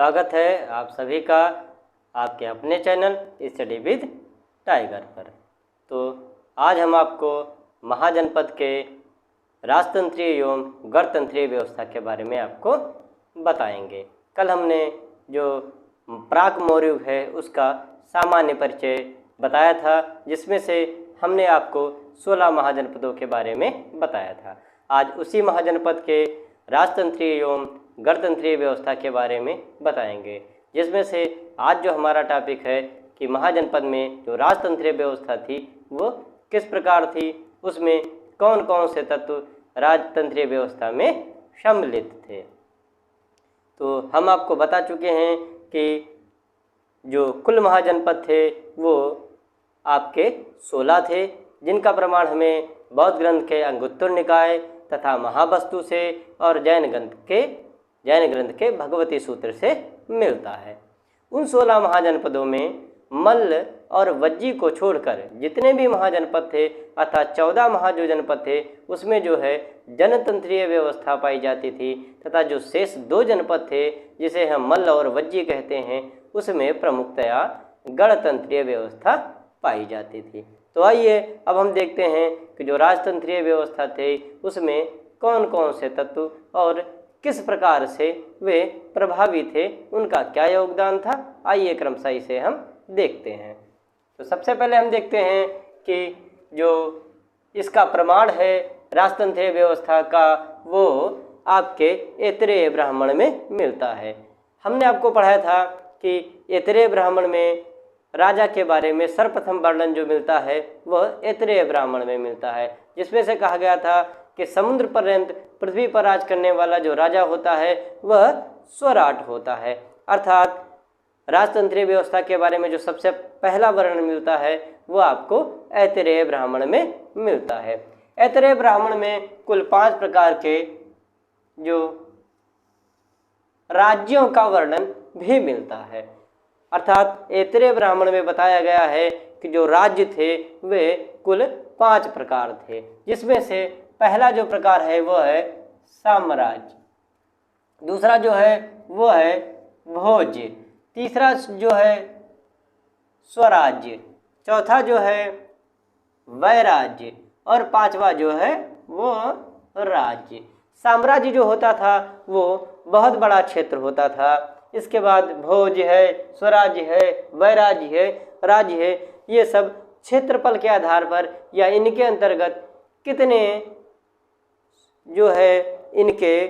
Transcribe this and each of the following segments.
स्वागत है आप सभी का आपके अपने चैनल स्टडी विद टाइगर पर। तो आज हम आपको महाजनपद के राजतंत्रीय एवं गणतंत्रीय व्यवस्था के बारे में आपको बताएंगे। कल हमने जो प्राक मौर्य युग है उसका सामान्य परिचय बताया था, जिसमें से हमने आपको 16 महाजनपदों के बारे में बताया था। आज उसी महाजनपद के राजतंत्रीय एवं गणतंत्रीय व्यवस्था के बारे में बताएंगे, जिसमें से आज जो हमारा टॉपिक है कि महाजनपद में जो राजतंत्रीय व्यवस्था थी वो किस प्रकार थी, उसमें कौन कौन से तत्व राजतंत्रीय व्यवस्था में सम्मिलित थे। तो हम आपको बता चुके हैं कि जो कुल महाजनपद थे वो आपके 16 थे, जिनका प्रमाण हमें बौद्ध ग्रंथ के अंगुत्तर निकाय तथा महावस्तु से और जैन ग्रंथ के भगवती सूत्र से मिलता है। उन 16 महाजनपदों में मल्ल और वज्जी को छोड़कर जितने भी महाजनपद थे अर्थात 14 जो जनपद थे उसमें जो है जनतंत्रीय व्यवस्था पाई जाती थी, तथा जो शेष 2 जनपद थे जिसे हम मल्ल और वज्जी कहते हैं उसमें प्रमुखतया गणतंत्रीय व्यवस्था पाई जाती थी। तो आइए अब हम देखते हैं कि जो राजतंत्रीय व्यवस्था थे उसमें कौन कौन से तत्व और किस प्रकार से वे प्रभावी थे, उनका क्या योगदान था। आइए क्रमशः इसे हम देखते हैं। तो सबसे पहले हम देखते हैं कि जो इसका प्रमाण है राजतंत्रीय व्यवस्था का वो आपके ऐतरेय ब्राह्मण में मिलता है। हमने आपको पढ़ाया था कि ऐतरेय ब्राह्मण में राजा के बारे में सर्वप्रथम वर्णन जो मिलता है वह ऐतरेय ब्राह्मण में मिलता है, जिसमें से कहा गया था कि समुद्र पर्यंत पृथ्वी पर राज करने वाला जो राजा होता है वह स्वराट होता है। अर्थात राजतंत्रीय व्यवस्था के बारे में जो सबसे पहला वर्णन मिलता है वह आपको ऐतरेय ब्राह्मण में मिलता है। ऐतरेय ब्राह्मण में कुल 5 प्रकार के जो राज्यों का वर्णन भी मिलता है। अर्थात ऐतरेय ब्राह्मण में बताया गया है कि जो राज्य थे वे कुल 5 प्रकार थे, जिसमें से पहला जो प्रकार है वह है साम्राज्य, दूसरा जो है वो है भोज्य, तीसरा जो है स्वराज्य, चौथा जो है वैराज्य और 5वां जो है वो राज्य। साम्राज्य जो होता था वो बहुत बड़ा क्षेत्र होता था। इसके बाद भोज है, स्वराज्य है, वैराज्य है, राज्य है, ये सब क्षेत्रफल के आधार पर या इनके अंतर्गत कितने जो है इनके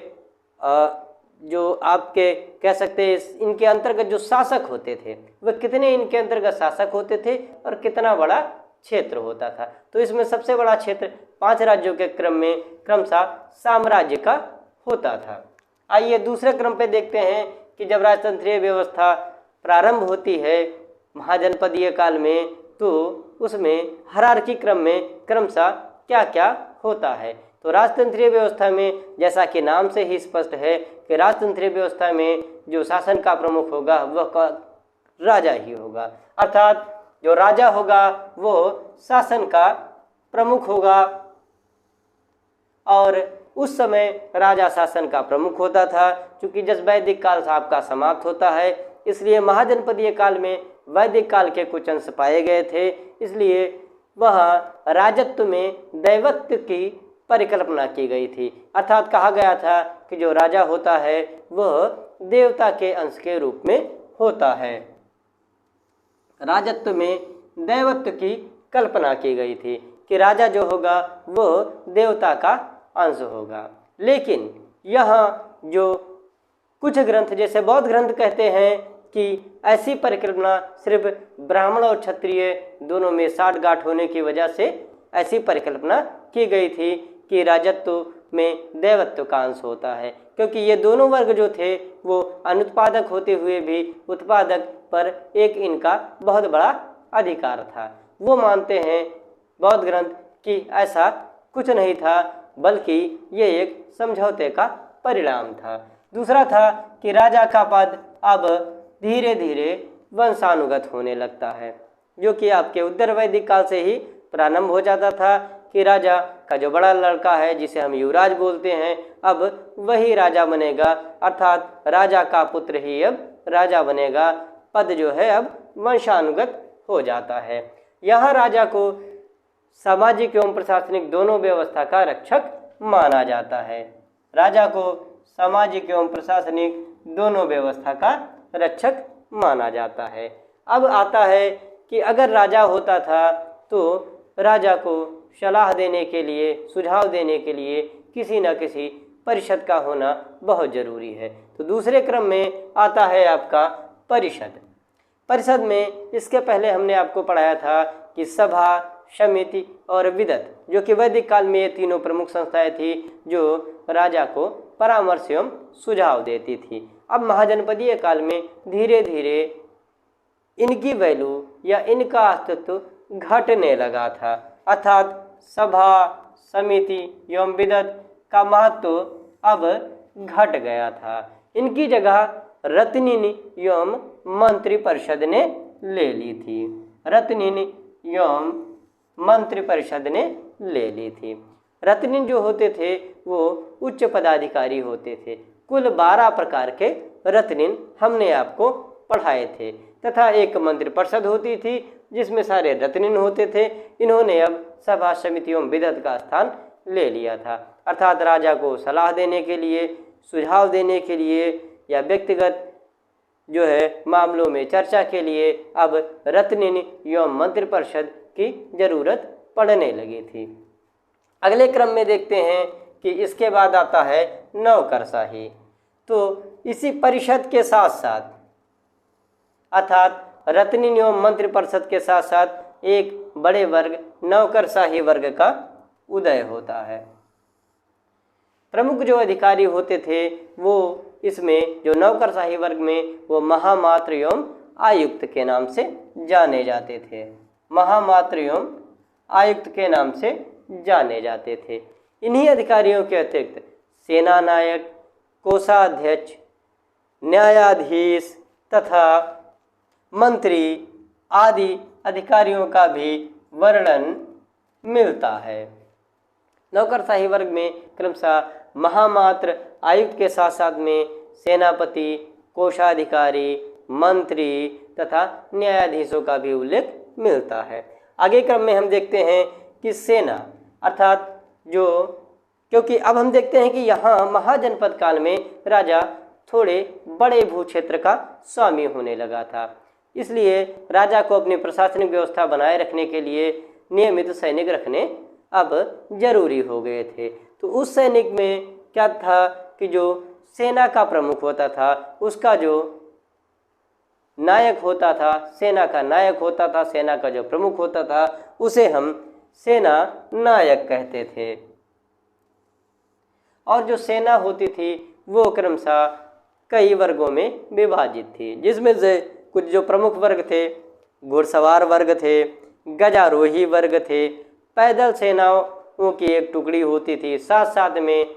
जो आपके कह सकते हैं इनके अंतर्गत जो शासक होते थे वह कितने इनके अंतर्गत शासक होते थे और कितना बड़ा क्षेत्र होता था। तो इसमें सबसे बड़ा क्षेत्र 5 राज्यों के क्रम में क्रमशः साम्राज्य का होता था। आइए दूसरे क्रम पे देखते हैं कि जब राजतंत्रीय व्यवस्था प्रारंभ होती है महाजनपदीय काल में तो उसमें हायरार्की क्रम में क्रमशः क्या क्या होता है। तो राजतंत्रीय व्यवस्था में जैसा कि नाम से ही स्पष्ट है कि राजतंत्रीय व्यवस्था में जो शासन का प्रमुख होगा वह राजा ही होगा। अर्थात जो राजा होगा वो शासन का प्रमुख होगा और उस समय राजा शासन का प्रमुख होता था। चूँकि जब वैदिक काल आपका समाप्त होता है इसलिए महाजनपदीय काल में वैदिक काल के कुछ अंश पाए गए थे, इसलिए वहाँ राजत्व में दैवत्व की परिकल्पना की गई थी। अर्थात कहा गया था कि जो राजा होता है वह देवता के अंश के रूप में होता है। राजत्व में दैवत्व की कल्पना की गई थी कि राजा जो होगा वह देवता का अंश होगा। लेकिन यहाँ जो कुछ ग्रंथ जैसे बौद्ध ग्रंथ कहते हैं कि ऐसी परिकल्पना सिर्फ ब्राह्मण और क्षत्रिय दोनों में साठगांठ होने की वजह से ऐसी परिकल्पना की गई थी कि राजत्व में देवत्व का अंश होता है, क्योंकि ये दोनों वर्ग जो थे वो अनुत्पादक होते हुए भी उत्पादक पर एक इनका बहुत बड़ा अधिकार था। वो मानते हैं बौद्ध ग्रंथ कि ऐसा कुछ नहीं था, बल्कि ये एक समझौते का परिणाम था। दूसरा था कि राजा का पद अब धीरे धीरे वंशानुगत होने लगता है, जो कि आपके उत्तर वैदिक काल से ही प्रारंभ हो जाता था कि राजा का जो बड़ा लड़का है जिसे हम युवराज बोलते हैं अब वही राजा बनेगा, अर्थात राजा का पुत्र ही अब राजा बनेगा। पद जो है अब वंशानुगत हो जाता है। यहाँ राजा को सामाजिक एवं प्रशासनिक दोनों व्यवस्था का रक्षक माना जाता है। राजा को सामाजिक एवं प्रशासनिक दोनों व्यवस्था का रक्षक माना जाता है। अब आता है कि अगर राजा होता था तो राजा को सलाह देने के लिए, सुझाव देने के लिए किसी न किसी परिषद का होना बहुत ज़रूरी है। तो दूसरे क्रम में आता है आपका परिषद। परिषद में इसके पहले हमने आपको पढ़ाया था कि सभा, समिति और विदत, जो कि वैदिक काल में ये तीनों प्रमुख संस्थाएं थी जो राजा को परामर्श एवं सुझाव देती थी। अब महाजनपदीय काल में धीरे धीरे इनकी वैल्यू या इनका अस्तित्व घटने लगा था, अर्थात सभा, समिति एवं विदत का महत्व अब घट गया था। इनकी जगह रत्निन एवं मंत्री परिषद ने ले ली थी। रत्निन एवं मंत्री परिषद ने ले ली थी। रत्निन जो होते थे वो उच्च पदाधिकारी होते थे। कुल 12 प्रकार के रत्निन हमने आपको पढ़ाए थे, तथा एक मंत्री परिषद होती थी जिसमें सारे रत्निन होते थे। इन्होंने अब सभा, समिति एवं विदत का स्थान ले लिया था, अर्थात राजा को सलाह देने के लिए, सुझाव देने के लिए या व्यक्तिगत जो है मामलों में चर्चा के लिए अब रत्निन एवं मंत्रिपरिषद की जरूरत पड़ने लगी थी। अगले क्रम में देखते हैं कि इसके बाद आता है नौकरशाही। तो इसी परिषद के साथ साथ, अर्थात रत्निन एवं मंत्रिपरिषद के साथ साथ एक बड़े वर्ग नौकरशाही वर्ग का उदय होता है। प्रमुख जो अधिकारी होते थे वो इसमें, जो नौकरशाही वर्ग में, वो महामात्र एवं आयुक्त के नाम से जाने जाते थे। महामात्र एवं आयुक्त के नाम से जाने जाते थे। इन्हीं अधिकारियों के अतिरिक्त सेना नायक, कोषाध्यक्ष, न्यायाधीश तथा मंत्री आदि अधिकारियों का भी वर्णन मिलता है। नौकरशाही वर्ग में क्रमशः महामात्र आयुक्त के साथ साथ में सेनापति, कोषाधिकारी, मंत्री तथा न्यायाधीशों का भी उल्लेख मिलता है। आगे क्रम में हम देखते हैं कि सेना, अर्थात जो, क्योंकि अब हम देखते हैं कि यहाँ महाजनपद काल में राजा थोड़े बड़े भू क्षेत्र का स्वामी होने लगा था, इसलिए राजा को अपनी प्रशासनिक व्यवस्था बनाए रखने के लिए नियमित सैनिक रखने अब जरूरी हो गए थे। तो उस सैनिक में क्या था कि जो सेना का प्रमुख होता था, उसका जो नायक होता था, सेना का नायक होता था, सेना का जो प्रमुख होता था, उसे हम सेना नायक कहते थे। और जो सेना होती थी वो क्रमशः कई वर्गों में विभाजित थी, जिसमें से कुछ जो प्रमुख वर्ग थे, घुड़सवार वर्ग थे, गजारोही वर्ग थे, पैदल सेनाओं की एक टुकड़ी होती थी, साथ साथ में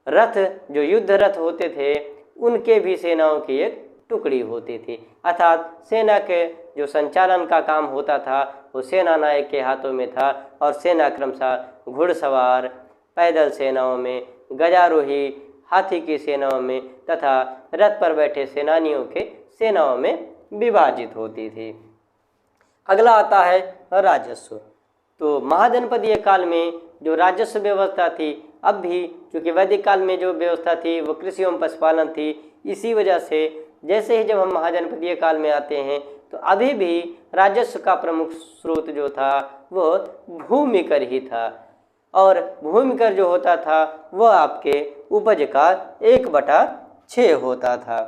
रथ, जो युद्ध रथ होते थे, उनके भी सेनाओं की एक टुकड़ी होती थी। अर्थात सेना के जो संचालन का काम होता था वो सेना नायक के हाथों में था, और सेना क्रमशः घुड़सवार, पैदल सेनाओं में, गजारोही, हाथी की सेनाओं में तथा रथ पर बैठे सेनानियों के सेनाओं में विभाजित होती थी। अगला आता है राजस्व। तो महाजनपदीय काल में जो राजस्व व्यवस्था थी, अब भी चूँकि वैदिक काल में जो व्यवस्था थी वो कृषि एवं पशुपालन थी, इसी वजह से जैसे ही जब हम महाजनपदीय काल में आते हैं तो अभी भी राजस्व का प्रमुख स्रोत जो था वो भूमि कर ही था, और भूमि कर जो होता था वह आपके उपज का 1/6 होता था।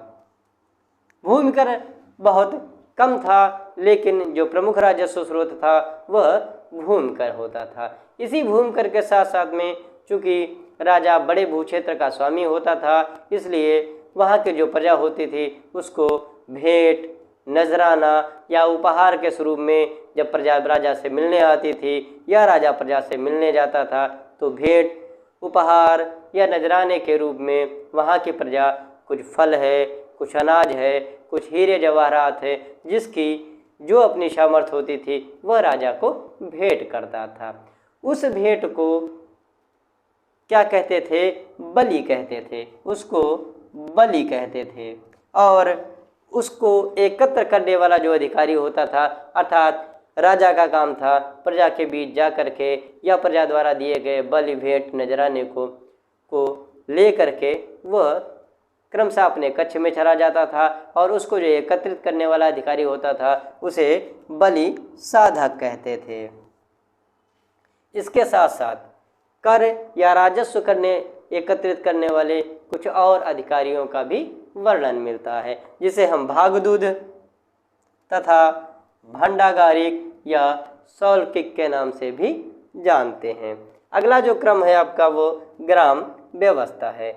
भूमि कर बहुत कम था, लेकिन जो प्रमुख राजस्व स्रोत था वह भूमि कर होता था। इसी भूमि कर के साथ साथ में चूँकि राजा बड़े भूक्षेत्र का स्वामी होता था, इसलिए वहाँ की जो प्रजा होती थी उसको भेंट, नजराना या उपहार के स्वरूप में जब प्रजा राजा से मिलने आती थी या राजा प्रजा से मिलने जाता था तो भेंट, उपहार या नजराने के रूप में वहाँ की प्रजा कुछ फल है, कुछ अनाज है, कुछ हीरे जवाहरात है, जिसकी जो अपनी सामर्थ्य होती थी वह राजा को भेंट करता था। उस भेंट को क्या कहते थे? बलि कहते थे, उसको बलि कहते थे। और उसको एकत्र करने वाला जो अधिकारी होता था, अर्थात राजा का काम था प्रजा के बीच जा करके या प्रजा द्वारा दिए गए बलि भेंट नजराने को ले करके वह क्रमशः अपने कक्ष में चला जाता था और उसको जो एकत्रित करने वाला अधिकारी होता था उसे बलि साधक कहते थे। इसके साथ साथ कर या राजस्व एकत्रित करने वाले कुछ और अधिकारियों का भी वर्णन मिलता है, जिसे हम भागदूत तथा भंडागारिक या सौल्किक के नाम से भी जानते हैं। अगला जो क्रम है आपका वो ग्राम व्यवस्था है।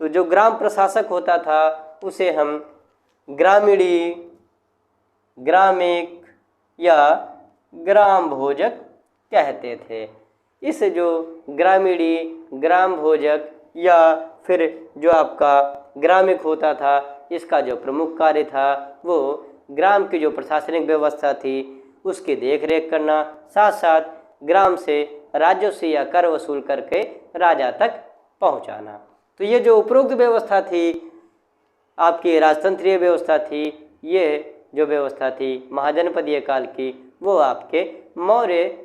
तो जो ग्राम प्रशासक होता था उसे हम ग्रामीणी, ग्रामिक या ग्राम भोजक कहते थे। इस जो ग्रामीणी, ग्राम भोजक या फिर जो आपका ग्रामिक होता था, इसका जो प्रमुख कार्य था वो ग्राम की जो प्रशासनिक व्यवस्था थी उसकी देखरेख करना, साथ साथ ग्राम से राजस्व या कर वसूल करके राजा तक पहुंचाना। तो ये जो उपरोक्त व्यवस्था थी आपकी राजतंत्रीय व्यवस्था थी, ये जो व्यवस्था थी महाजनपदीय काल की, वो आपके मौर्य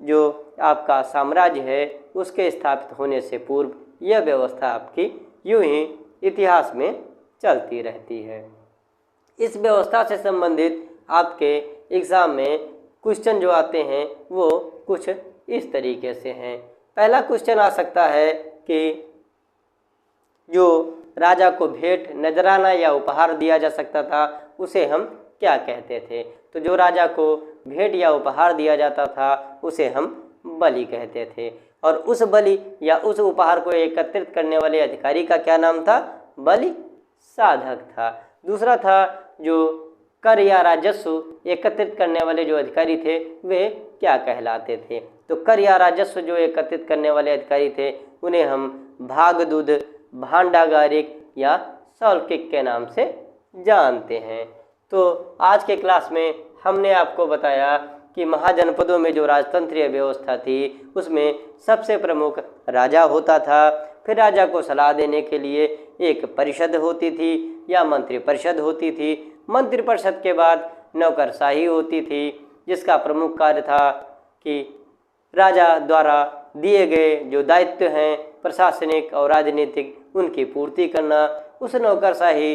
जो आपका साम्राज्य है उसके स्थापित होने से पूर्व यह व्यवस्था आपकी यूं ही इतिहास में चलती रहती है। इस व्यवस्था से संबंधित आपके एग्ज़ाम में क्वेश्चन जो आते हैं वो कुछ इस तरीके से हैं। पहला क्वेश्चन आ सकता है कि जो राजा को भेंट, नजराना या उपहार दिया जा सकता था उसे हम क्या कहते थे? तो जो राजा को भेंट या उपहार दिया जाता था उसे हम बलि कहते थे, और उस बलि या उस उपहार को एकत्रित करने वाले अधिकारी का क्या नाम था? बलि साधक था। दूसरा था जो कर या राजस्व एकत्रित करने वाले जो अधिकारी थे वे क्या कहलाते थे? तो कर या राजस्व जो एकत्रित करने वाले अधिकारी थे उन्हें हम भागदूत, भांडागारिक या सौल्किक के नाम से जानते हैं। तो आज के क्लास में हमने आपको बताया कि महाजनपदों में जो राजतंत्रीय व्यवस्था थी उसमें सबसे प्रमुख राजा होता था। फिर राजा को सलाह देने के लिए एक परिषद होती थी या मंत्री परिषद होती थी। मंत्री परिषद के बाद नौकरशाही होती थी जिसका प्रमुख कार्य था कि राजा द्वारा दिए गए जो दायित्व हैं प्रशासनिक और राजनीतिक उनकी पूर्ति करना। उस नौकरशाही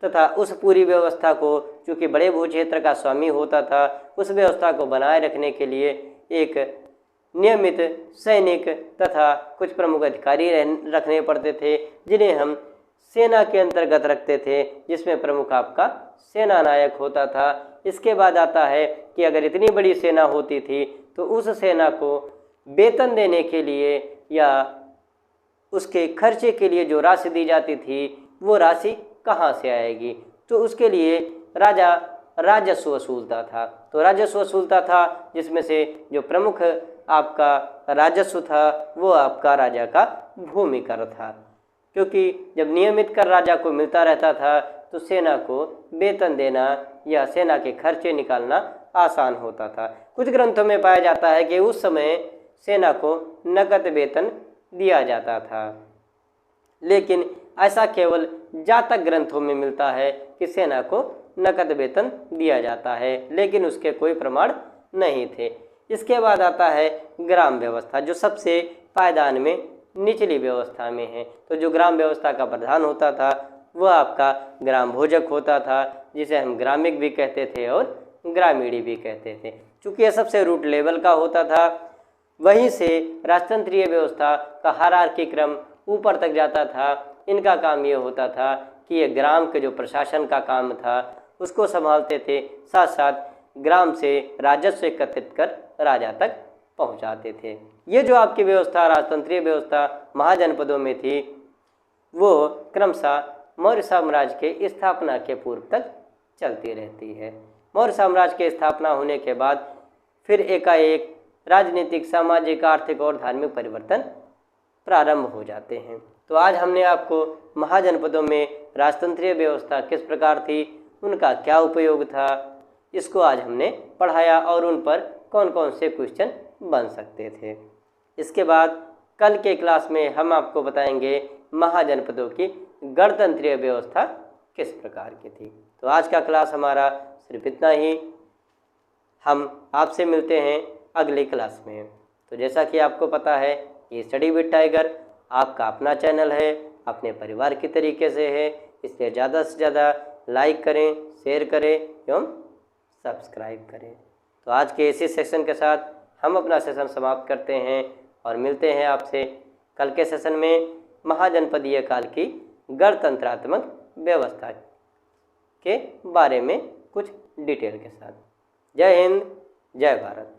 तथा उस पूरी व्यवस्था को, चूँकि बड़े भू क्षेत्र का स्वामी होता था, उस व्यवस्था को बनाए रखने के लिए एक नियमित सैनिक तथा कुछ प्रमुख अधिकारी रखने पड़ते थे जिन्हें हम सेना के अंतर्गत रखते थे, जिसमें प्रमुख आपका सेना नायक होता था। इसके बाद आता है कि अगर इतनी बड़ी सेना होती थी तो उस सेना को वेतन देने के लिए या उसके खर्चे के लिए जो राशि दी जाती थी वो राशि कहाँ से आएगी? तो उसके लिए राजा राजस्व वसूलता था। तो राजस्व वसूलता था जिसमें से जो प्रमुख आपका राजस्व था वो आपका राजा का भूमि कर था, क्योंकि जब नियमित कर राजा को मिलता रहता था तो सेना को वेतन देना या सेना के खर्चे निकालना आसान होता था। कुछ ग्रंथों में पाया जाता है कि उस समय सेना को नकद वेतन दिया जाता था, लेकिन ऐसा केवल जातक ग्रंथों में मिलता है कि सेना को नकद वेतन दिया जाता है, लेकिन उसके कोई प्रमाण नहीं थे। इसके बाद आता है ग्राम व्यवस्था, जो सबसे पायदान में निचली व्यवस्था में है। तो जो ग्राम व्यवस्था का प्रधान होता था वह आपका ग्राम भोजक होता था, जिसे हम ग्रामिक भी कहते थे और ग्रामीणी भी कहते थे। चूँकि यह सबसे रूट लेवल का होता था, वहीं से राजतंत्रीय व्यवस्था का हायरार्की क्रम ऊपर तक जाता था। इनका काम ये होता था कि ये ग्राम के जो प्रशासन का काम था उसको संभालते थे, साथ साथ ग्राम से राजस्व एकत्रित कर राजा तक पहुंचाते थे। ये जो आपकी व्यवस्था राजतंत्रीय व्यवस्था महाजनपदों में थी वो क्रमशः मौर्य साम्राज्य के स्थापना के पूर्व तक चलती रहती है। मौर्य साम्राज्य के स्थापना होने के बाद फिर एकाएक राजनीतिक, सामाजिक, आर्थिक और धार्मिक परिवर्तन प्रारंभ हो जाते हैं। तो आज हमने आपको महाजनपदों में राजतंत्रीय व्यवस्था किस प्रकार थी, उनका क्या उपयोग था, इसको आज हमने पढ़ाया और उन पर कौन कौन से क्वेश्चन बन सकते थे। इसके बाद कल के क्लास में हम आपको बताएंगे महाजनपदों की गणतंत्रीय व्यवस्था किस प्रकार की थी। तो आज का क्लास हमारा सिर्फ इतना ही। हम आपसे मिलते हैं अगली क्लास में। तो जैसा कि आपको पता है, ये स्टडी विद टाइगर आपका अपना चैनल है, अपने परिवार की तरीके से है, इसलिए ज़्यादा से ज़्यादा लाइक करें, शेयर करें एवं सब्सक्राइब करें। तो आज के इसी सेशन के साथ हम अपना सेशन समाप्त करते हैं और मिलते हैं आपसे कल के सेशन में महाजनपदीय काल की गणतंत्रात्मक व्यवस्था के बारे में कुछ डिटेल के साथ। जय हिंद, जय भारत।